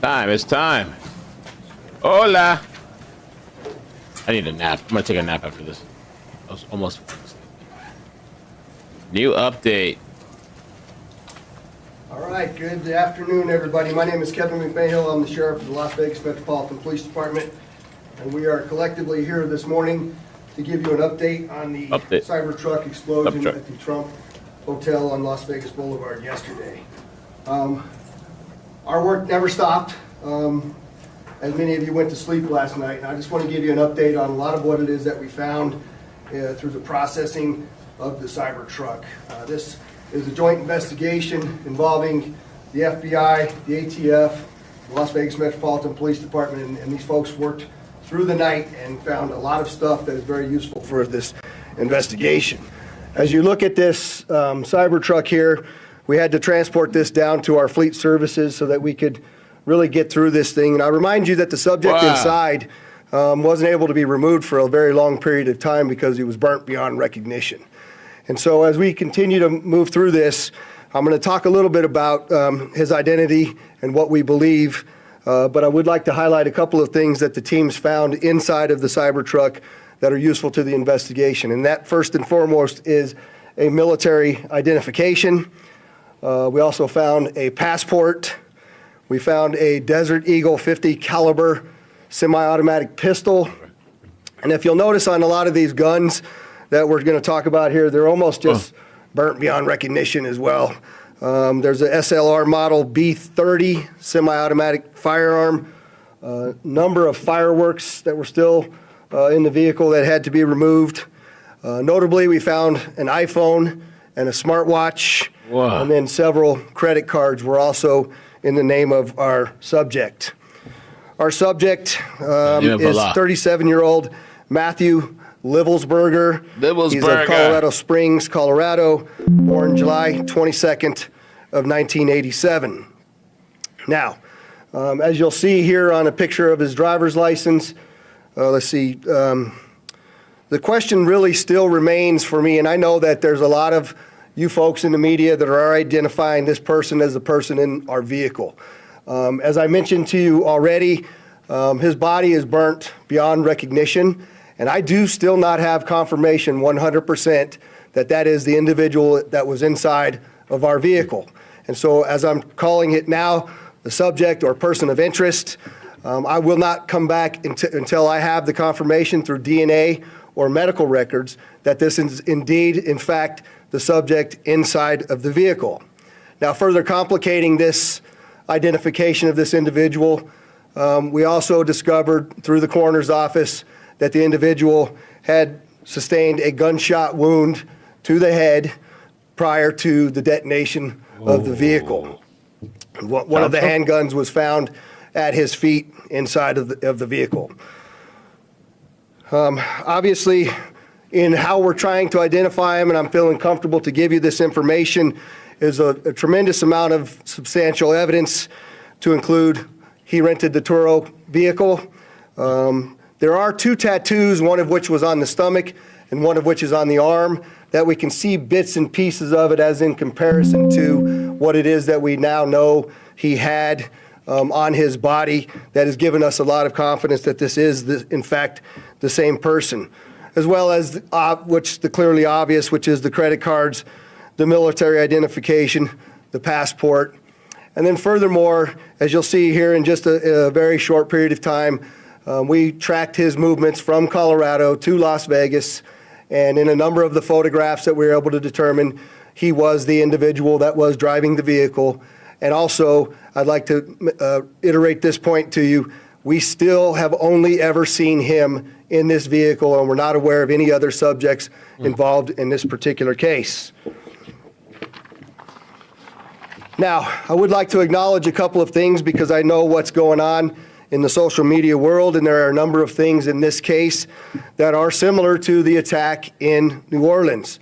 It's time. Hola. I need a nap. I'm gonna take a nap after this. I was almost. New update. All right, good afternoon, everybody. My name is Kevin McMahill. I'm the sheriff of the Las Vegas Metropolitan Police Department, and we are collectively here this morning to give you an update on the CyberTruck explosion at the Trump Hotel on Las Vegas Boulevard yesterday. Our work never stopped, as many of you went to sleep last night, and I just want to give you an update on a lot of what it is that we found through the processing of the CyberTruck. This is a joint investigation involving the FBI, the ATF, the Las Vegas Metropolitan Police Department, and these folks worked through the night and found a lot of stuff that is very useful for this investigation. As you look at this CyberTruck here, we had to transport this down to our fleet services so that we could really get through this thing. And I remind you that the subject inside wasn't able to be removed for a very long period of time because he was burnt beyond recognition. And so as we continue to move through this, I'm going to talk a little bit about his identity and what we believe, but I would like to highlight a couple of things that the teams found inside of the CyberTruck that are useful to the investigation. And that, first and foremost, is a military identification. We also found a passport. We found a Desert Eagle 50 caliber semi-automatic pistol. And if you'll notice on a lot of these guns that we're going to talk about here, they're almost just burnt beyond recognition as well. There's a SLR model B30 semi-automatic firearm, number of fireworks that were still in the vehicle that had to be removed. Notably, we found an iPhone and a smartwatch, and then several credit cards were also in the name of our subject. Our subject is 37-year-old Matthew Livelsberger. He's of Colorado Springs, Colorado, born July 22nd of 1987. Now, as you'll see here on a picture of his driver's license, let's see, the question really still remains for me, and I know that there's a lot of you folks in the media that are identifying this person as the person in our vehicle. As I mentioned to you already, his body is burnt beyond recognition, and I do still not have confirmation 100% that that is the individual that was inside of our vehicle. And so as I'm calling it now, the subject or person of interest, I will not come back until I have the confirmation through DNA or medical records that this is indeed, in fact, the subject inside of the vehicle. Now, further complicating this identification of this individual, we also discovered through the coroner's office that the individual had sustained a gunshot wound to the head prior to the detonation of the vehicle. One of the handguns was found at his feet inside of the vehicle. Obviously, in how we're trying to identify him, and I'm feeling comfortable to give you this information, is a tremendous amount of substantial evidence to include he rented the Turo vehicle. There are 2 tattoos, one of which was on the stomach and one of which is on the arm, that we can see bits and pieces of it as in comparison to what it is that we now know he had on his body that has given us a lot of confidence that this is, in fact, the same person. As well as the clearly obvious, which is the credit cards, the military identification, the passport. And then furthermore, as you'll see here in just a very short period of time, we tracked his movements from Colorado to Las Vegas, and in a number of the photographs that we were able to determine, he was the individual that was driving the vehicle. And also, I'd like to iterate this point to you, we still have only ever seen him in this vehicle, and we're not aware of any other subjects involved in this particular case. Now, I would like to acknowledge a couple of things because I know what's going on in the social media world, and there are a number of things in this case that are similar to the attack in New Orleans.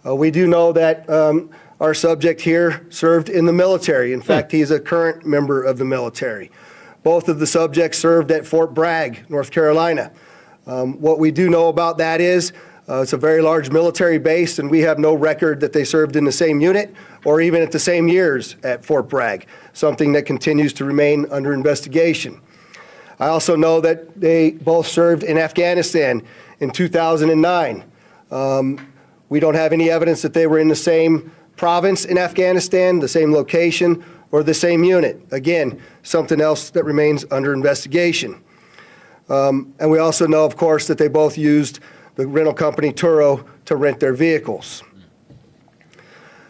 We do know that our subject here served in the military. In fact, he's a current member of the military. Both of the subjects served at Fort Bragg, North Carolina. What we do know about that is It's a very large military base, and we have no record that they served in the same unit or even at the same years at Fort Bragg, something that continues to remain under investigation. I also know that they both served in Afghanistan in 2009. We don't have any evidence that they were in the same province in Afghanistan, the same location, or the same unit. Again, something else that remains under investigation. And we also know, of course, that they both used the rental company Turo to rent their vehicles.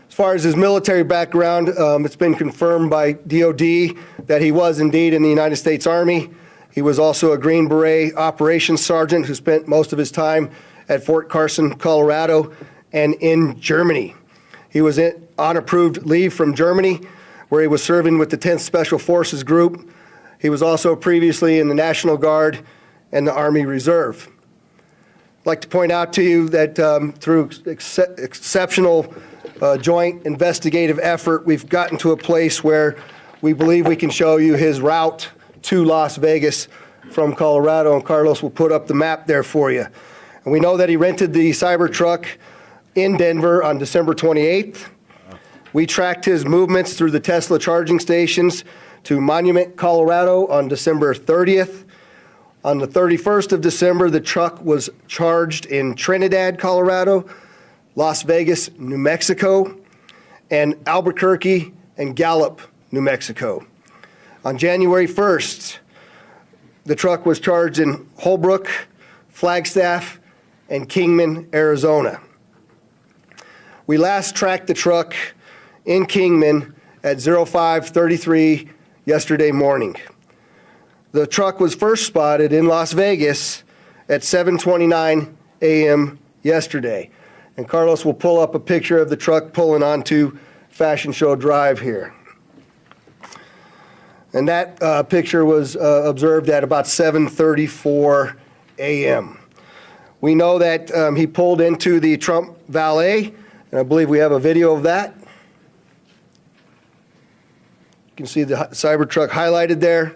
As far as his military background, it's been confirmed by DOD that he was indeed in the United States Army. He was also a Green Beret operations sergeant who spent most of his time at Fort Carson, Colorado, and in Germany. He was on approved leave from Germany, where he was serving with the 10th Special Forces Group. He was also previously in the National Guard and the Army Reserve. I'd like to point out to you that through exceptional joint investigative effort, we've gotten to a place where we believe we can show you his route to Las Vegas from Colorado, and Carlos will put up the map there for you. And we know that he rented the CyberTruck in Denver on December 28th. We tracked his movements through the Tesla charging stations to Monument, Colorado on December 30th. On the 31st of December, the truck was charged in Trinidad, Colorado, Las Vegas, New Mexico, and Albuquerque and Gallup, New Mexico. On January 1st, the truck was charged in Holbrook, Flagstaff, and Kingman, Arizona. We last tracked the truck in Kingman at 05:33 yesterday morning. The truck was first spotted in Las Vegas at 7:29 a.m. yesterday. And Carlos will pull up a picture of the truck pulling onto Fashion Show Drive here. And that picture was observed at about 7:34 a.m. We know that he pulled into the Trump Valet, and I believe we have a video of that. You can see the Cybertruck highlighted there.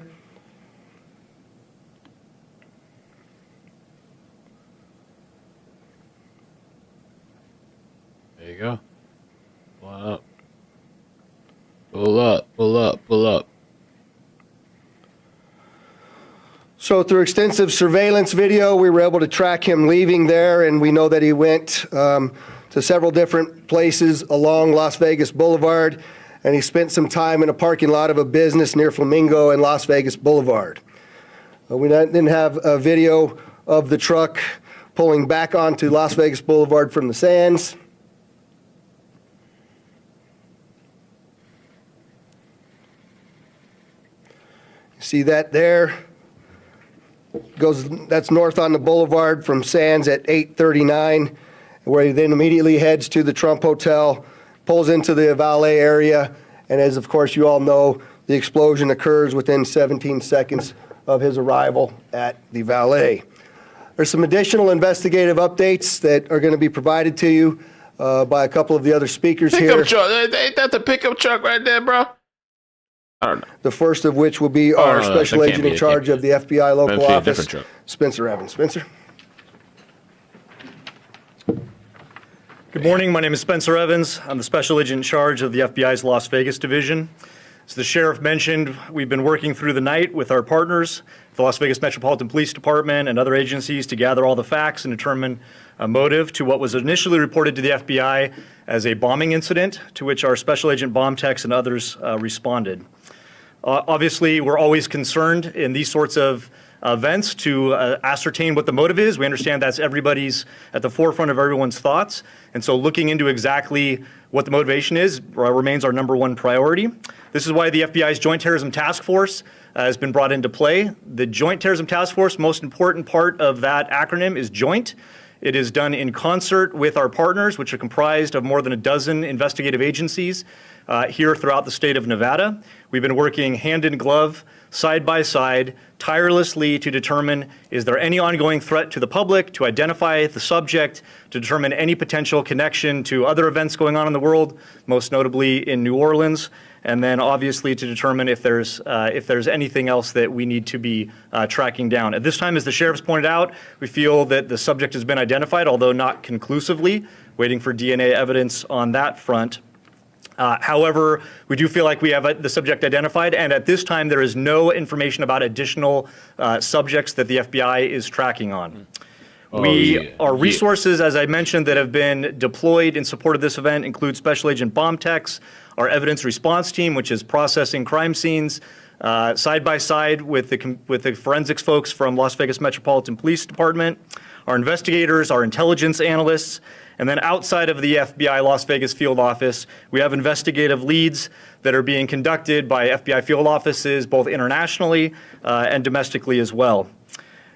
There you go. Pull up. Pull up, pull up, pull up. So through extensive surveillance video, we were able to track him leaving there, and we know that he went to several different places along Las Vegas Boulevard, and he spent some time in a parking lot of a business near Flamingo and Las Vegas Boulevard. We didn't have a video of the truck pulling back onto Las Vegas Boulevard from the sands. You see that there? That's north on the boulevard from Sands at 8:39, where he then immediately heads to the Trump Hotel, pulls into the valet area, and as of course you all know, the explosion occurs within 17 seconds of his arrival at the valet. There's some additional investigative updates that are going to be provided to you by a couple of the other speakers here. Pickup truck. Ain't that the pickup truck right there, bro? I don't know. The first of which will be our special agent in charge of the FBI local office, Spencer Evans. Spencer? Good morning. My name is Spencer Evans. I'm the special agent in charge of the FBI's Las Vegas division. As the sheriff mentioned, we've been working through the night with our partners, the Las Vegas Metropolitan Police Department and other agencies, to gather all the facts and determine a motive to what was initially reported to the FBI as a bombing incident, to which our special agent bomb techs and others responded. Obviously, we're always concerned in these sorts of events to ascertain what the motive is. We understand that's everybody's at the forefront of everyone's thoughts. And so looking into exactly what the motivation is remains our number one priority. This is why the FBI's Joint Terrorism Task Force has been brought into play. The Joint Terrorism Task Force, most important part of that acronym is joint. It is done in concert with our partners, which are comprised of more than a dozen investigative agencies here throughout the state of Nevada. We've been working hand in glove, side by side, tirelessly to determine, is there any ongoing threat to the public, to identify the subject, to determine any potential connection to other events going on in the world, most notably in New Orleans, and then obviously to determine if there's anything else that we need to be tracking down. At this time, as the sheriff's pointed out, we feel that the subject has been identified, although not conclusively, waiting for DNA evidence on that front. However, we do feel like we have the subject identified, and at this time there is no information about additional subjects that the FBI is tracking on. Our resources, as I mentioned, that have been deployed in support of this event include Special Agent Bomb Techs, our evidence response team, which is processing crime scenes, side by side with the forensics folks from Las Vegas Metropolitan Police Department, our investigators, our intelligence analysts, and then outside of the FBI Las Vegas field office, we have investigative leads that are being conducted by FBI field offices, both internationally and domestically as well.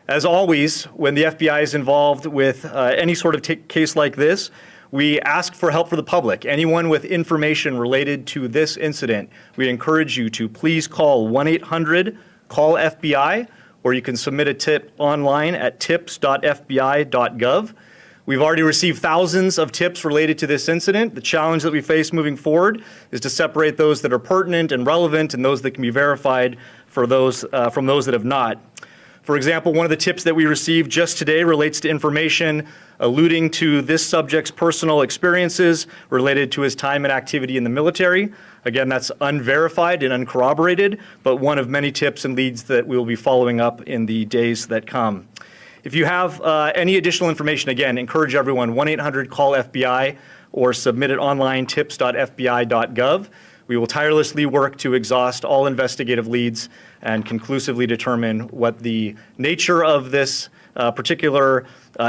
As always, when the FBI is involved with any sort of case like this, we ask for help for the public. Anyone with information related to this incident, we encourage you to please call 1-800-CALL-FBI, or you can submit a tip online at tips.fbi.gov. We've already received thousands of tips related to this incident. The challenge that we face moving forward is to separate those that are pertinent and relevant and those that can be verified from those that have not. For example, one of the tips that we received just today relates to information alluding to this subject's personal experiences related to his time and activity in the military. Again, that's unverified and uncorroborated, but one of many tips and leads that we will be following up in the days that come. If you have any additional information, again, encourage everyone, 1-800-CALL-FBI or submit it online, tips.fbi.gov. We will tirelessly work to exhaust all investigative leads and conclusively determine what the nature of this particular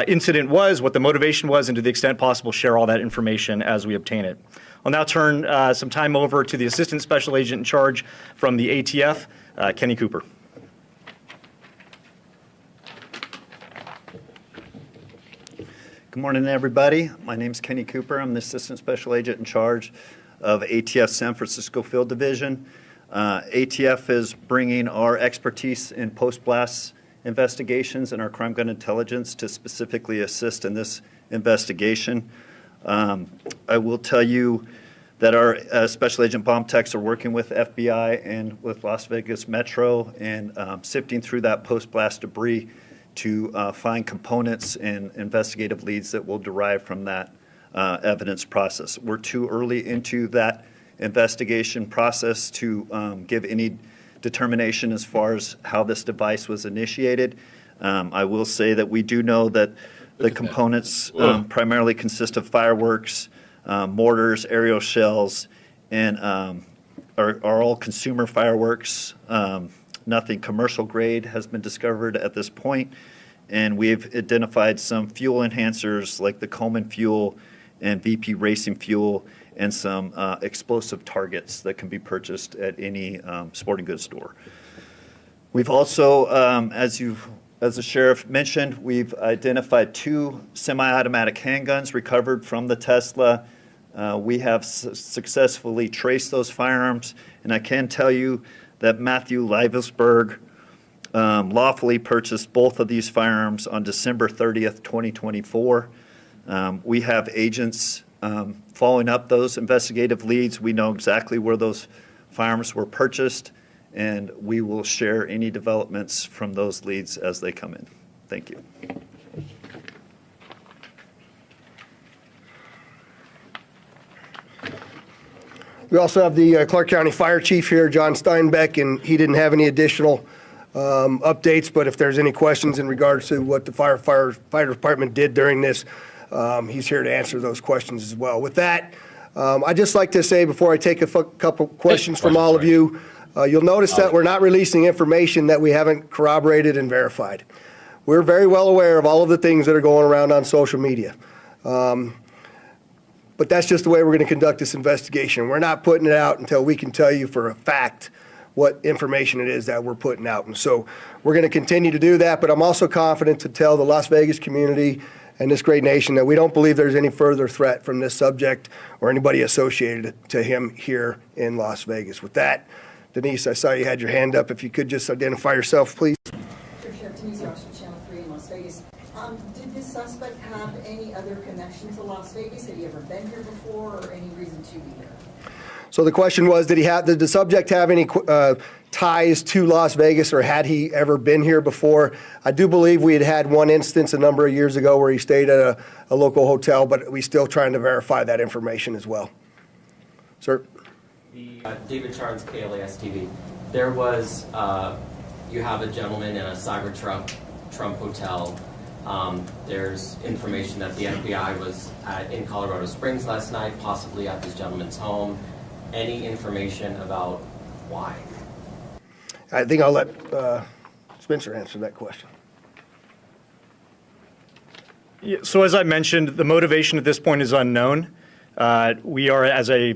incident was, what the motivation was, and to the extent possible, share all that information as we obtain it. I'll now turn some time over to the Assistant Special Agent in charge from the ATF, Kenny Cooper. Good morning, everybody. My name is Kenny Cooper. I'm the Assistant Special Agent in charge of ATF San Francisco Field Division. ATF is bringing our expertise in post-blast investigations and our crime gun intelligence to specifically assist in this investigation. I will tell you that our Special Agent Bomb Techs are working with FBI and with Las Vegas Metro and sifting through that post-blast debris to find components and investigative leads that will derive from that evidence process. We're too early into that investigation process to give any determination as far as how this device was initiated. I will say that we do know that the components primarily consist of fireworks, mortars, aerial shells, and are all consumer fireworks. Nothing commercial grade has been discovered at this point, and we've identified some fuel enhancers like the Coleman fuel and VP Racing fuel and some explosive targets that can be purchased at any sporting goods store. We've also, as the sheriff mentioned, we've identified 2 semi-automatic handguns recovered from the Tesla. We have successfully traced those firearms, and I can tell you that Matthew Livesberg lawfully purchased both of these firearms on December 30th, 2024. We have agents following up those investigative leads. We know exactly where those firearms were purchased, and we will share any developments from those leads as they come in. Thank you. We also have the Clark County Fire Chief here, John Steinbeck, and he didn't have any additional updates, but if there's any questions in regards to what the fire department did during this, he's here to answer those questions as well. With that, I'd just like to say before I take a couple questions from all of you, you'll notice that we're not releasing information that we haven't corroborated and verified. We're very well aware of all of the things that are going around on social media. But that's just the way we're going to conduct this investigation. We're not putting it out until we can tell you for a fact what information it is that we're putting out. And so we're going to continue to do that, but I'm also confident to tell the Las Vegas community and this great nation that we don't believe there's any further threat from this subject or anybody associated to him here in Las Vegas. With that, Denise, I saw you had your hand up. If you could just identify yourself, please. Sure, Sheriff Denise Ross from Channel 3 in Las Vegas. Did this suspect have any other connection to Las Vegas? Had he ever been here before or any reason to be here? So the question was, did the subject have any ties to Las Vegas, or had he ever been here before? I do believe we had one instance a number of years ago where he stayed at a local hotel, but we're still trying to verify that information as well. Sir? David Charles, KLAS TV. There was, you have a gentleman in a CyberTruck Trump hotel. There's information that the FBI was in Colorado Springs last night, possibly at this gentleman's home. Any information about why? I think I'll let Spencer answer that question. Yeah, so as I mentioned, the motivation at this point is unknown. We are, as I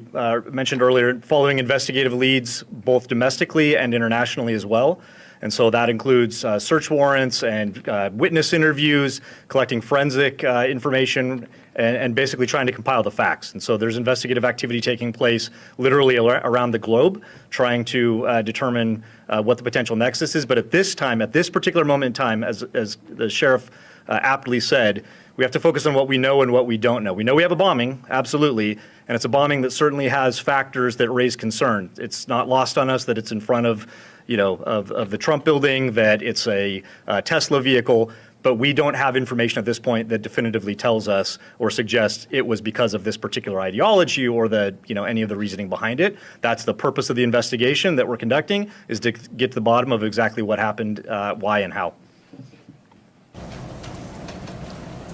mentioned earlier, following investigative leads both domestically and internationally as well. And so that includes search warrants and witness interviews, collecting forensic information, and basically trying to compile the facts. And so there's investigative activity taking place literally around the globe, trying to determine what the potential nexus is. But at this time, at this particular moment in time, as the sheriff aptly said, we have to focus on what we know and what we don't know. We know we have a bombing, absolutely, and it's a bombing that certainly has factors that raise concern. It's not lost on us that it's in front of, of the Trump building, that it's a Tesla vehicle, but we don't have information at this point that definitively tells us or suggests it was because of this particular ideology or any of the reasoning behind it. That's the purpose of the investigation that we're conducting, is to get to the bottom of exactly what happened, why and how.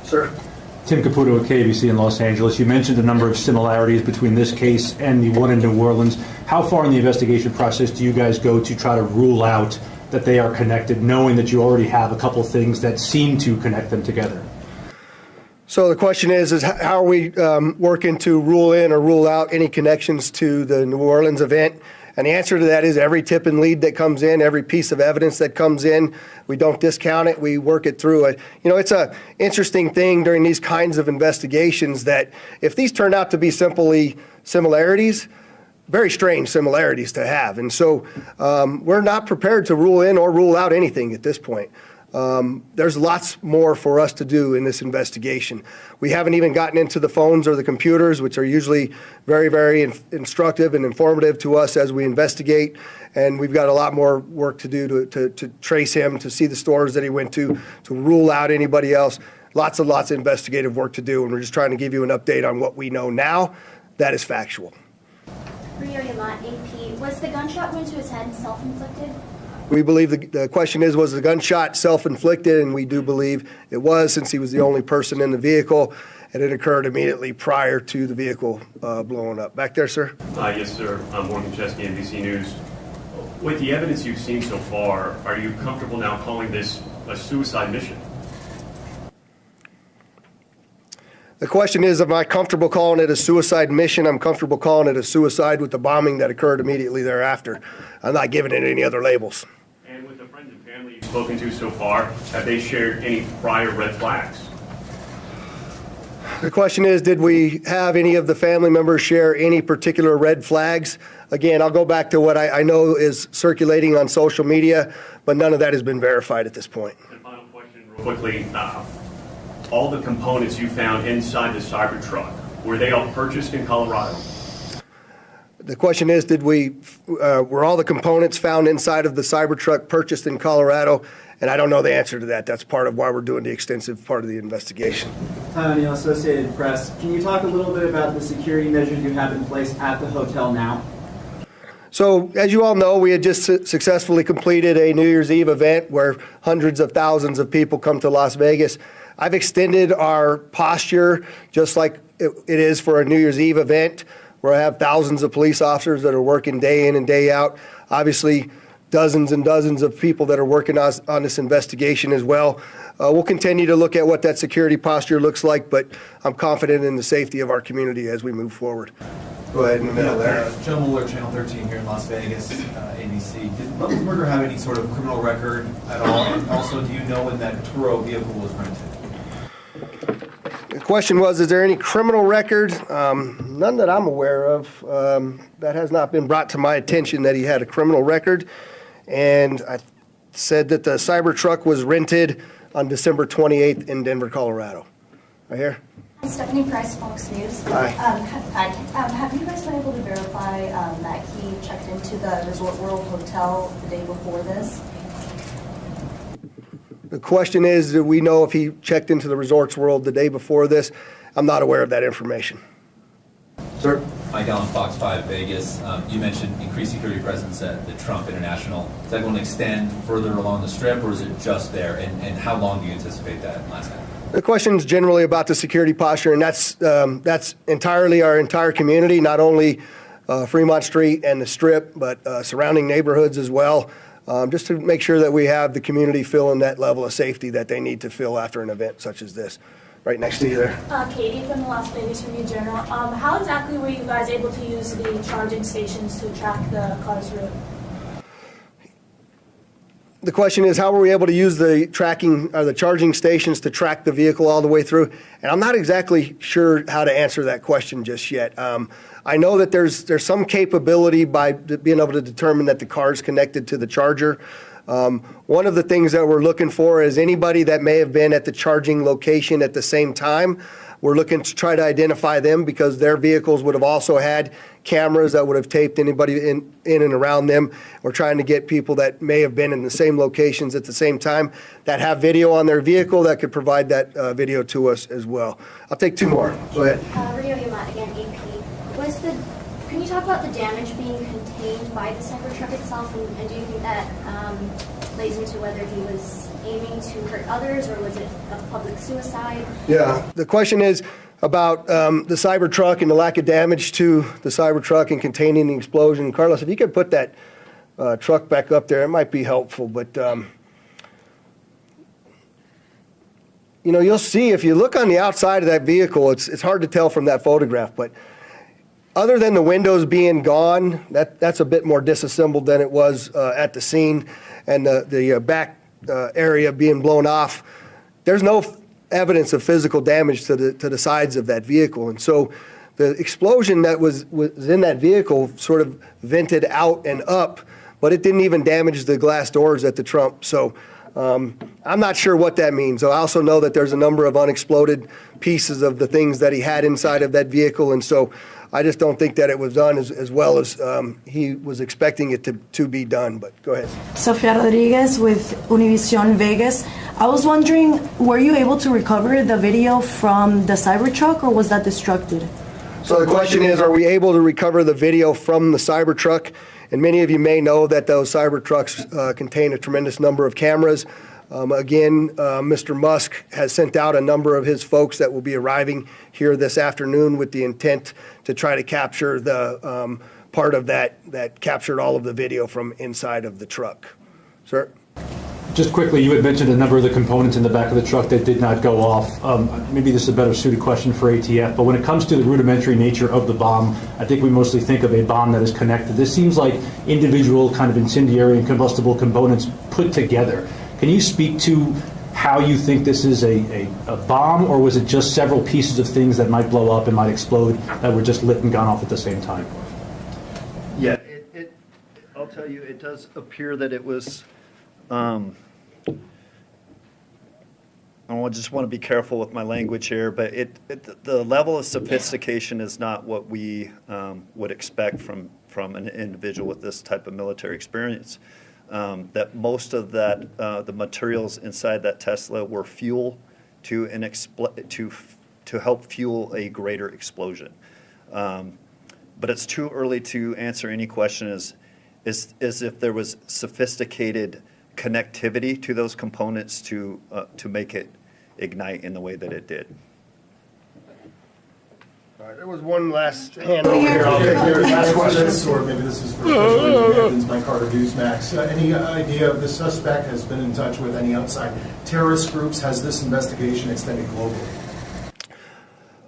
Sir? Tim Caputo at KBC in Los Angeles. You mentioned a number of similarities between this case and the one in New Orleans. How far in the investigation process do you guys go to try to rule out that they are connected, knowing that you already have a couple things that seem to connect them together? So the question is how are we working to rule in or rule out any connections to the New Orleans event? And the answer to that is every tip and lead that comes in, every piece of evidence that comes in, we don't discount it, we work it through. It's an interesting thing during these kinds of investigations that if these turn out to be simply similarities, very strange similarities to have. And so we're not prepared to rule in or rule out anything at this point. There's lots more for us to do in this investigation. We haven't even gotten into the phones or the computers, which are usually very, very instructive and informative to us as we investigate. And we've got a lot more work to do to trace him, to see the stores that he went to rule out anybody else. Lots of investigative work to do, and we're just trying to give you an update on what we know now. That is factual. Rio Yamat, AP. Was the gunshot wound to his head self-inflicted? We believe was the gunshot self-inflicted, and we do believe it was, since he was the only person in the vehicle, and it occurred immediately prior to the vehicle blowing up. Back there, sir? Yes, sir. I'm Morgan Chesky, NBC News. With the evidence you've seen so far, are you comfortable now calling this a suicide mission? The question is, am I comfortable calling it a suicide mission? I'm comfortable calling it a suicide with the bombing that occurred immediately thereafter. I'm not giving it any other labels. And with the friends and family you've spoken to so far, have they shared any prior red flags? The question is, did we have any of the family members share any particular red flags? Again, I'll go back to what I know is circulating on social media, but none of that has been verified at this point. And final question, real quickly. All the components you found inside the CyberTruck, were they all purchased in Colorado? The question is, were all the components found inside of the CyberTruck purchased in Colorado? And I don't know the answer to that. That's part of why we're doing the extensive part of the investigation. Hi, O'Neill, Associated Press. Can you talk a little bit about the security measures you have in place at the hotel now? So, as you all know, we had just successfully completed a New Year's Eve event where hundreds of thousands of people come to Las Vegas. I've extended our posture just like it is for a New Year's Eve event, where I have thousands of police officers that are working day in and day out. Obviously, dozens and dozens of people that are working on this investigation as well. We'll continue to look at what that security posture looks like, but I'm confident in the safety of our community as we move forward. Go ahead in the middle there. Joe Mueller, Channel 13 here in Las Vegas, ABC. Did Lovell's Murder have any sort of criminal record at all? And also, do you know when that Turo vehicle was rented? The question was, is there any criminal record? None that I'm aware of. That has not been brought to my attention that he had a criminal record. And I said that the CyberTruck was rented on December 28th in Denver, Colorado. Right here. Stephanie Price, Fox News. Hi. Have you guys been able to verify that he checked into the Resort World Hotel the day before this? The question is, do we know if he checked into the Resorts World the day before this? I'm not aware of that information. Sir? Mike Allen, Fox 5 Vegas. You mentioned increased security presence at the Trump International. Is that going to extend further along the Strip, or is it just there? And how long do you anticipate that lasting? The question is generally about the security posture, and that's entirely our entire community, not only Fremont Street and the Strip, but surrounding neighborhoods as well, just to make sure that we have the community feeling that level of safety that they need to feel after an event such as this. Right next to you there. Katie from the Las Vegas Review-Journal. How exactly were you guys able to use the charging stations to track the car's route? The question is, how were we able to use the charging stations to track the vehicle all the way through? And I'm not exactly sure how to answer that question just yet. I know that there's some capability by being able to determine that the car is connected to the charger. One of the things that we're looking for is anybody that may have been at the charging location at the same time. We're looking to try to identify them because their vehicles would have also had cameras that would have taped anybody in and around them. We're trying to get people that may have been in the same locations at the same time that have video on their vehicle that could provide that video to us as well. I'll take two more. Go ahead. Rio Yamat, again, AP. Can you talk about the damage being contained by the CyberTruck itself, and do you think that plays into whether he was aiming to hurt others, or was it a public suicide? Yeah, the question is about the CyberTruck and the lack of damage to the CyberTruck and containing the explosion. Carlos, if you could put that truck back up there, it might be helpful. But, you know, you'll see if you look on the outside of that vehicle, it's hard to tell from that photograph, but other than the windows being gone, that's a bit more disassembled than it was at the scene, and the back area being blown off. There's no evidence of physical damage to the sides of that vehicle, and so the explosion that was in that vehicle sort of vented out and up, but it didn't even damage the glass doors at the Trump. So I'm not sure what that means. I also know that there's a number of unexploded pieces of the things that he had inside of that vehicle, and so I just don't think that it was done as well as he was expecting it to be done. But go ahead. Sofia Rodriguez with Univision Vegas. I was wondering, were you able to recover the video from the CyberTruck, or was that destructed? So the question is, are we able to recover the video from the CyberTruck? And many of you may know that those CyberTrucks contain a tremendous number of cameras. Again, Mr. Musk has sent out a number of his folks that will be arriving here this afternoon with the intent to try to capture the part of that captured all of the video from inside of the truck. Sir? Just quickly, you had mentioned a number of the components in the back of the truck that did not go off. Maybe this is a better suited question for ATF, but when it comes to the rudimentary nature of the bomb, I think we mostly think of a bomb that is connected. This seems like individual kind of incendiary and combustible components put together. Can you speak to how you think this is a bomb, or was it just several pieces of things that might blow up and might explode that were just lit and gone off at the same time? Yeah, I'll tell you, it does appear that it was, I just want to be careful with my language here, but the level of sophistication is not what we would expect from an individual with this type of military experience. That most of the materials inside that Tesla were fuel to help fuel a greater explosion. But it's too early to answer any question as if there was sophisticated connectivity to those components to make it ignite in the way that it did. All right, there was one last hand over here. I'll take your last question. Or maybe this is for Special Agent Evans, Mike Carter, Newsmax. Any idea if the suspect has been in touch with any outside terrorist groups? Has this investigation extended globally?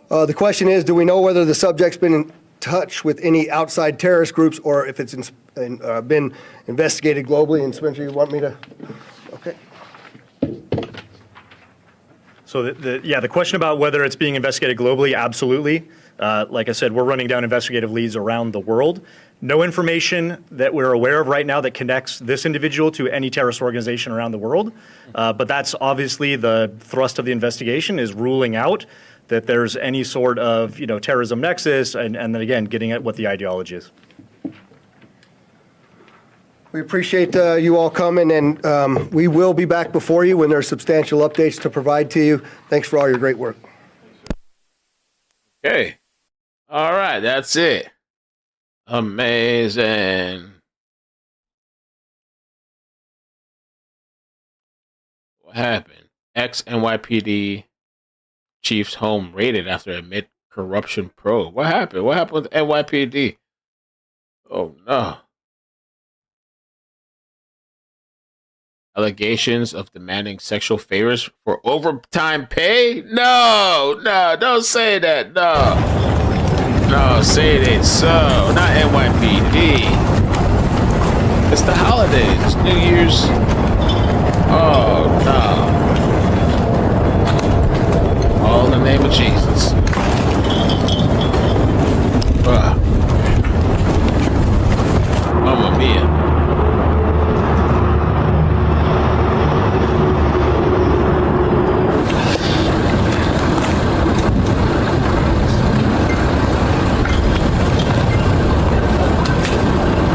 The question is, do we know whether the subject's been in touch with any outside terrorist groups, or if it's been investigated globally? And Spencer, you want me to? Okay. So the question about whether it's being investigated globally, absolutely. Like I said, we're running down investigative leads around the world. No information that we're aware of right now that connects this individual to any terrorist organization around the world. But that's obviously the thrust of the investigation, is ruling out that there's any sort of terrorism nexus, and then again getting at what the ideology is. We appreciate you all coming, and we will be back before you when there are substantial updates to provide to you. Thanks for all your great work. Okay. All right, that's it. Amazing. What happened? Ex-NYPD chief's home raided after admit corruption probe. What happened? What happened with NYPD? Oh, no. Allegations of demanding sexual favors for overtime pay? No, don't say that. No, say it ain't so. Not NYPD. It's the holidays, New Year's. Oh, no. All in the name of Jesus. Mamma mia.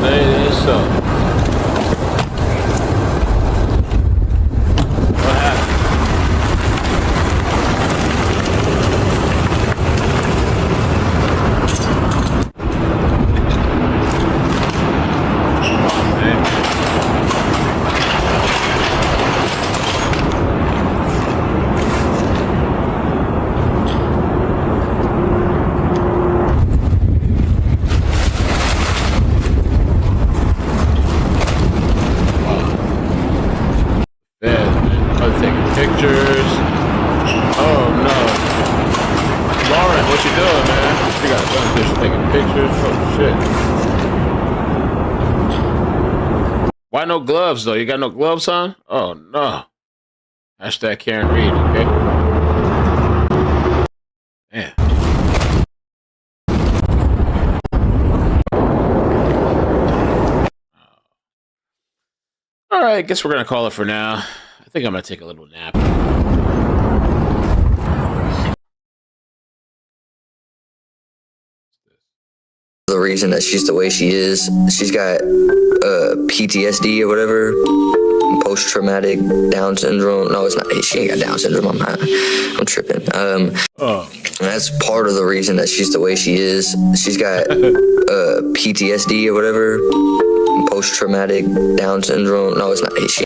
It is so. What happened? Pictures. Oh no. Lauren, what you doing, man? You got a bunch of bitches taking pictures. Oh shit. Why no gloves though? You got no gloves on? Oh no. Hashtag Karen Reed, okay? Man. Alright, I guess we're gonna call it for now. I think I'm gonna take a little nap. The reason that she's the way she is, she's got PTSD or whatever, post-traumatic Down syndrome. No, it's not. She ain't got Down syndrome. I'm tripping. That's part of the reason that she's the way she is. She's got PTSD or whatever, post-traumatic Down syndrome. No, it's not. She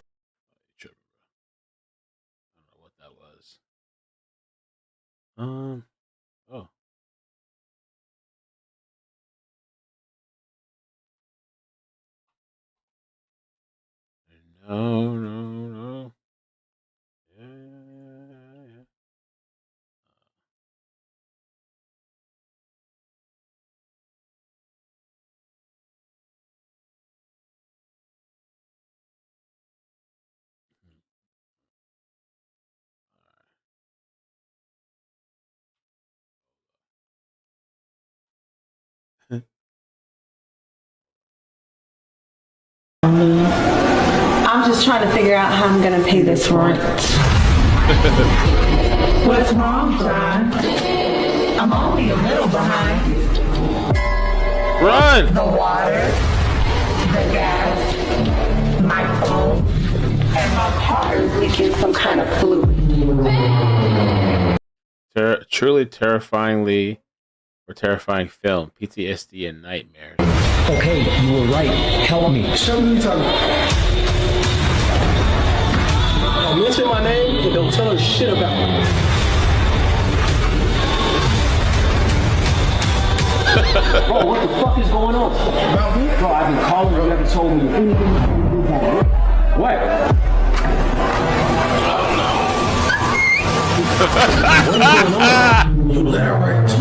Oh. No. Yeah. I'm just trying to figure out how I'm going to pay this rent. What's wrong, John? I'm only a little behind. Run! The water, the gas, my phone, and my car is leaking some kind of fluid. Truly terrifying film. PTSD and nightmares. Okay, you were right. Help me. Show me something. Don't mention my name and don't tell her shit about me. Bro, what the fuck is going on? About me? Bro, I've been calling you, haven't told me anything. What? You elaborate.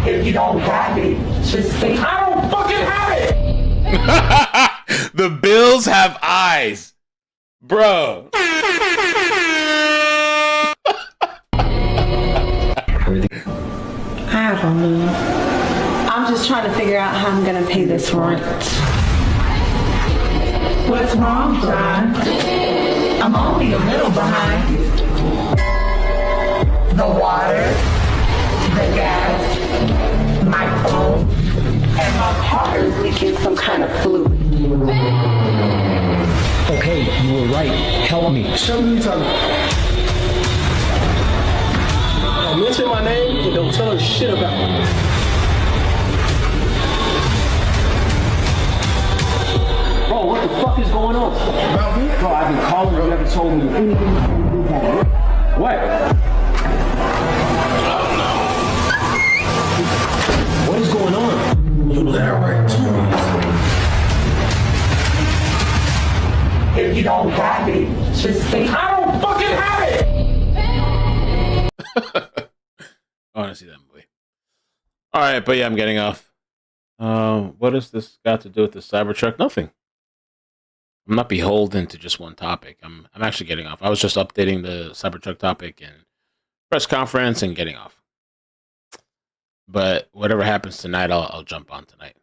If you don't have it, just say, I don't fucking have it! The Bills have eyes. Bro. I don't know. I'm just trying to figure out how I'm going to pay this rent. What's wrong, John? I'm only a little behind. the water, the gas, my phone, and my car is leaking some kind of fluid. Okay, you were right. Help me. Show me what you're talking about. Don't mention my name and don't tell her shit about me. Bro, what the fuck is going on? About me? Bro, I've been calling you, haven't told me anything about it. What? What is going on? You there right too. If you don't have it, just say, I don't fucking have it! I want to see that movie. All right, but yeah, I'm getting off. What has this got to do with the Cybertruck? Nothing. I'm not beholden to just one topic. I'm actually getting off. I was just updating the Cybertruck topic and press conference and getting off. But whatever happens tonight, I'll jump on tonight.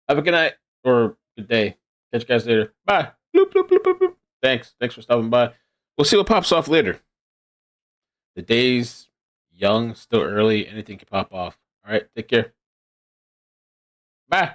Have a good night or good day. Catch you guys later. Bye. Bloop, bloop, bloop, bloop, bloop. Thanks for stopping by. We'll see what pops off later. The day's young, still early. Anything can pop off. All right, take care. Bye.